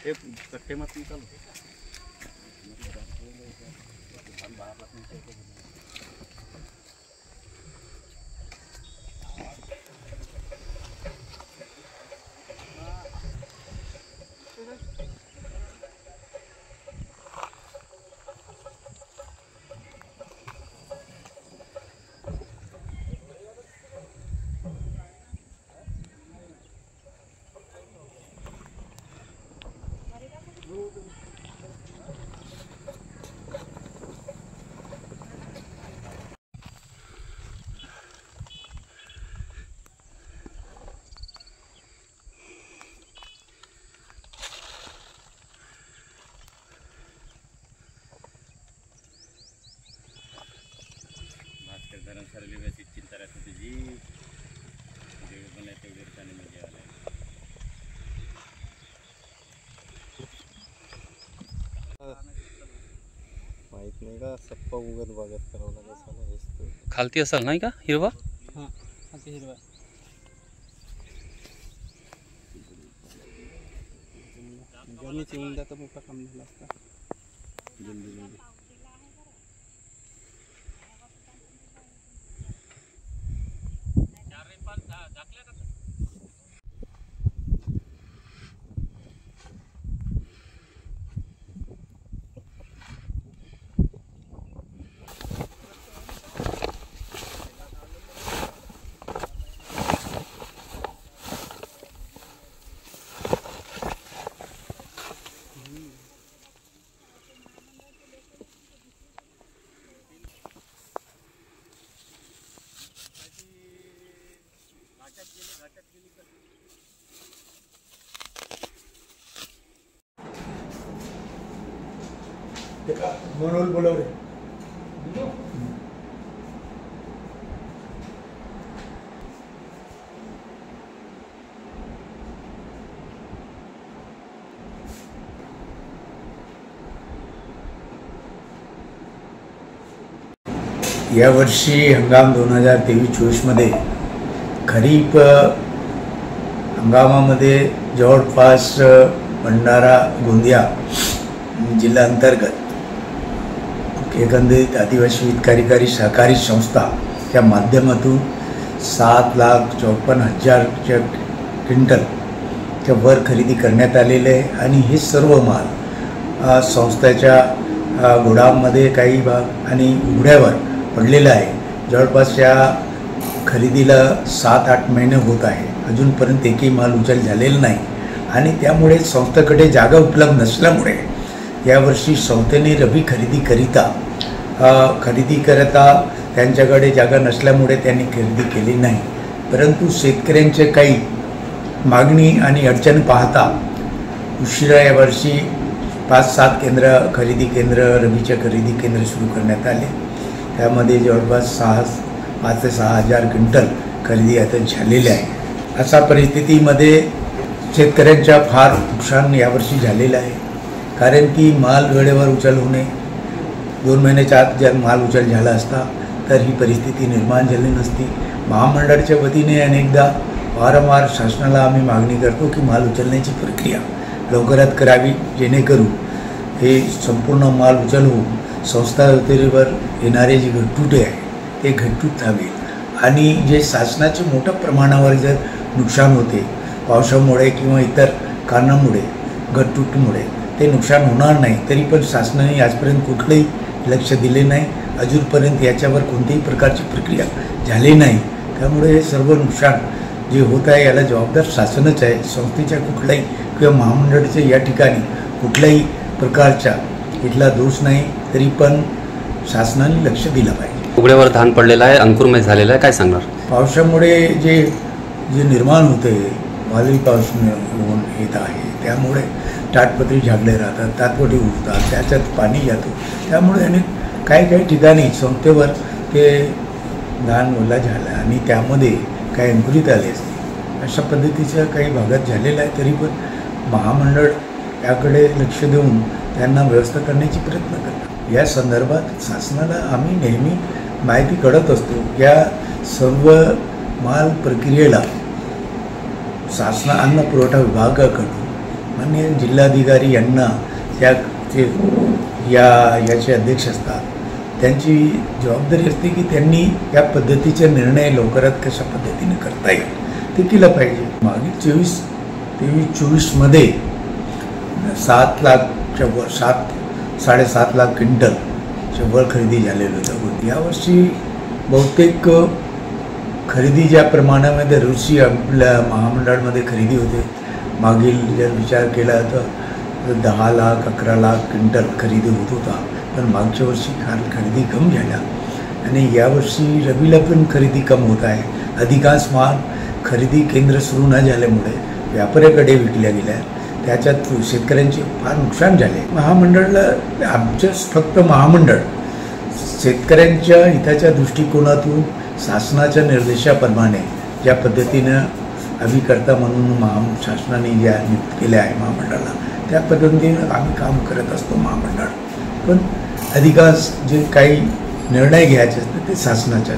एक कट्टे मत निकालो धर्मशाला वैसी चिंता रहती थी जी बनाते हुए खाने में गया माहित नाही का सप्पा उगत बागत करावं लागेल साला हेच तर खालती असाल नाही का हिरवा हां खालती हिरवा गणित येऊन जातं मोठा काम झाला असता जल्दी जल्दी मनोहर बोलव रे यावर्षी हंगाम 2023-24 मध्ये खरीप हंगामामध्ये जवळपास भंडारा गोंदिया जिल्हा अंतर्गत एकंदरीत आदिवासी हितकारी सहकारी संस्थाच्या माध्यमातून 7,54,000 क्विंटलच्या वर खरेदी करण्यात आलेले आहे आणि हे सर्व माल संस्थेच्या गोडाऊनमध्ये काही भाग आणि उघड्यावर पडलेला आहे। जवळपास या खरेदीला 7-8 महिने होत आहे, अजूनपर्यंत एकही माल उचल झालेला नाही आणि त्यामुळे संस्थेकडे जागा उपलब्ध नसल्यामुळे यावर्षी संस्थेने रबी खरेदी करता त्यांच्याकडे जागा नसल्यामुळे त्यांनी खरेदी केली नाही। परंतु शेतकऱ्यांचे काही मागणी आणि अडचण पाहता उशिरा यावर्षी 5-7 खरेदी केंद्र रबीचे खरेदी केंद्र सुरू करण्यात आले। त्यामध्ये जवळपास 5,000 ते 6,000 क्विंटल खरेदी आता झालेले आहे। अशा परिस्थितीमध्ये शेतकऱ्यांच्या फार नुकसान यावर्षी झालेलं आहे, कारण की माल वेळेवर उचल होणे, 2 महिन्याच्या आत जर माल उचल झाला असता तर ही परिस्थिती निर्माण झाली नसती। महामंडळाच्या वतीने अनेकदा वारंवार शासनाला आम्ही मागणी करतो की माल उचलण्याची प्रक्रिया लवकरात करावी, जेणेकरून हे संपूर्ण माल उचल होऊन संस्था पातळीवर येणारे जे घटतुटे आहे ते घटतूट थांबेल आणि जे शासनाचे मोठ्या प्रमाणावर जर नुकसान होते पावसामुळे किंवा इतर कारणामुळे घटतुटीमुळे ते नुकसान होणार नाही। तरी पण शासनाने आजपर्यंत कुठलेही लक्ष दिले नाही, अजूनपर्यंत याच्यावर कोणत्याही प्रकारची प्रक्रिया झाली नाही। त्यामुळे हे सर्व नुकसान जे होत आहे याला जबाबदार शासनच आहे। संस्थेच्या कुठलाही किंवा महामंडळाचे या ठिकाणी कुठल्याही प्रकारचा इथला दोष नाही, तरी पण शासनाने लक्ष दिलं पाहिजे। उघड्यावर धान पडलेला आहे, अंकुरमय झालेला आहे, काय सांगणार? पावसामुळे जे निर्माण होते वादळी पाऊस होऊन येत आहे, त्यामुळे ताटपत्री झाडले राहतात, ताटपत्री उठतात, त्याच्यात पाणी जातो, त्यामुळे अनेक काही ठिकाणी संस्थेवर ते धान ओला झाला आणि त्यामध्ये काही अंकुरित आले असते। अशा पद्धतीचं काही भागात झालेलं आहे, तरी पण महामंडळ याकडे लक्ष देऊन त्यांना व्यवस्था करण्याची प्रयत्न करतात। या संदर्भात शासनाला आम्ही नेहमी माहिती कळत असतो। या सर्व माल प्रक्रियेला शासन अन्न पुरवठा विभागाकडून माननीय जिल्हाधिकारी यांना याचे अध्यक्ष असतात, त्यांची जबाबदारी असते की त्यांनी या पद्धतीचे निर्णय लवकरात कशा पद्धतीने करता येईल ते केलं पाहिजे. मागील 23-24मध्ये 7 लाखच्या वर 7-7.5 लाख क्विंटलच्या वर खरेदी झालेलं होतं. यावर्षी बहुतेक खरेदी ज्या प्रमाणामध्ये दरवर्षी आपल्या महामंडळामध्ये खरेदी होते, मागील जर विचार केला तर 10 लाख 11 लाख क्विंटल खरेदी होत होता, पण मागच्या वर्षी खरेदी कमी झाल्या आणि यावर्षी रबीला पण खरेदी कम होत आहे. अधिकांश माल खरेदी केंद्र सुरू न झाल्यामुळे व्यापाऱ्याकडे विकल्या गेल्या, त्याच्यात शेतकऱ्यांचे फार नुकसान झाले. महामंडळाला आमचंच फक्त महामंडळ शेतकऱ्यांच्या हिताच्या दृष्टिकोनातून शासनाच्या निर्देशाप्रमाणे ज्या पद्धतीनं अभिकर्ता म्हणून शासनाने ज्या नियुक्त केल्या आहे महामंडळाला, त्या पद्धतीनं आम्ही काम करत असतो महामंडळ. पण अधिकांश जे काही निर्णय घ्यायचे असते ते शासनाच्या